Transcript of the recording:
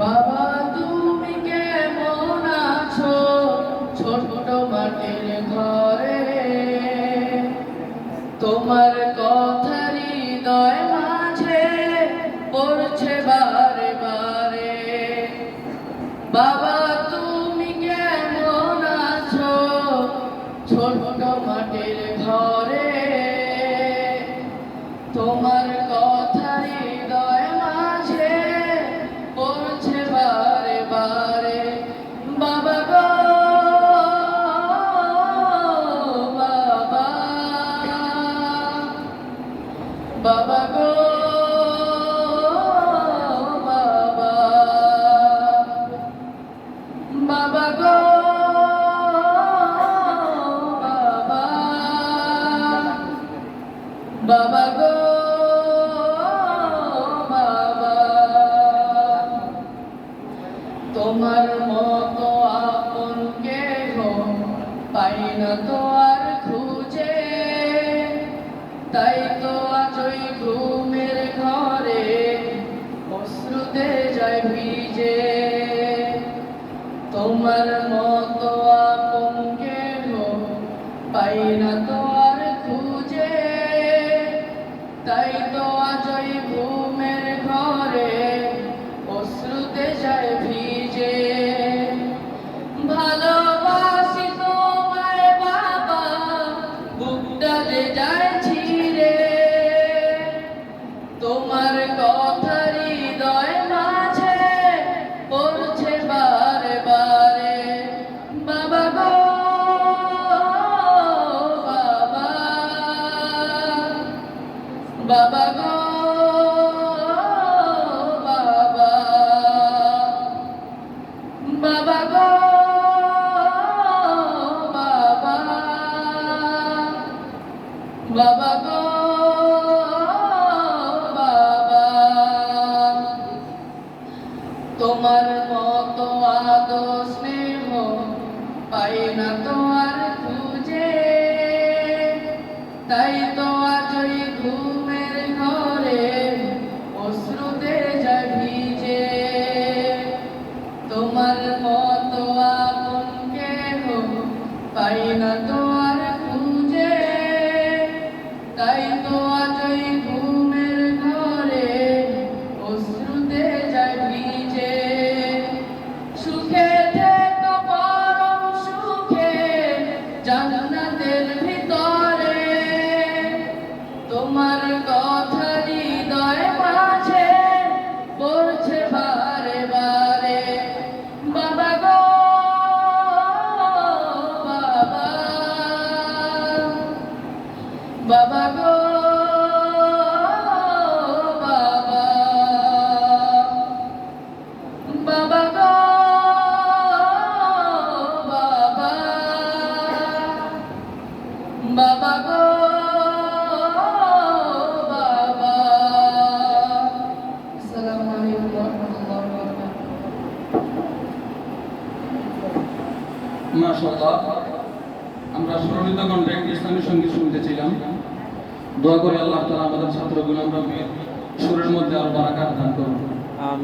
বাবা তুমি কেমন আছো ছোট মাটির ঘরে, তোমার কথা হৃদয় মাঝে পড়ছে বারে বারে। বাবা তুমি কেমন আছো ছোট মাটির ঘরে, তোমার কথা হৃদয় মাঝে পড়ছে বারে বারে। বাবা গো বাবা, বাবা গো বাবা, বাবা গো বাবা, বাবা গো বাবা। তোমার মতো আপন কেহ পাই না তো আর খুঁজে, তাই তো আজ ওই ঘুমের ঘরে অশ্রুতে যায় ভিজে। তোমার মতো আপন কেহ পাই না তো আর খুঁজে, তাই তো আজ ওই ঘুমের ঘরে অশ্রুতে যায় ভিজে। ভালোবাসি তোমায় বাবা, বুকটা যে যায় ছিঁড়ে, তোমার কথা হৃদয় মাঝে পড়ছে বারে বারে। বাবা গো বাবা, বাবা গো বাবা, বাবা গো বাবা, বাবা গো বাবা। তোমার মতো আদর স্নেহ পাই না তো আর খুঁজে, তাই তো আজ ওই ঘুমের ঘরে অশ্রুতে যায় ভিজে। তোমার মতো আপন কেহ পাই না তো আর খুঁজে, তাই তো আজ ওই ঘুমের ঘরে অশ্রুতে যায় ভিজে। সুখে থেকো পরম সুখে জান্নাতের ভিতরে, তোমার কথা হৃদয় মাঝে পড়ছে বারে বারে। বাবা গো বাবা, বাবা গো বাবা, বাবা গো বাবা, বাবা গো বাবা। আসসালামু আলাইকুম ওয়া রাহমাতুল্লাহি ওয়া বারাকাতুহু। মাশাআল্লাহ, আমরা সুরলিত কণ্ঠে ইসলামী সঙ্গীত শুনতেছিলাম। দোয়া করি আল্লাহ তাআলা আমাদের ছাত্রগুলো আমরা সুরের মধ্যে আরো বারাকাত দান করুন।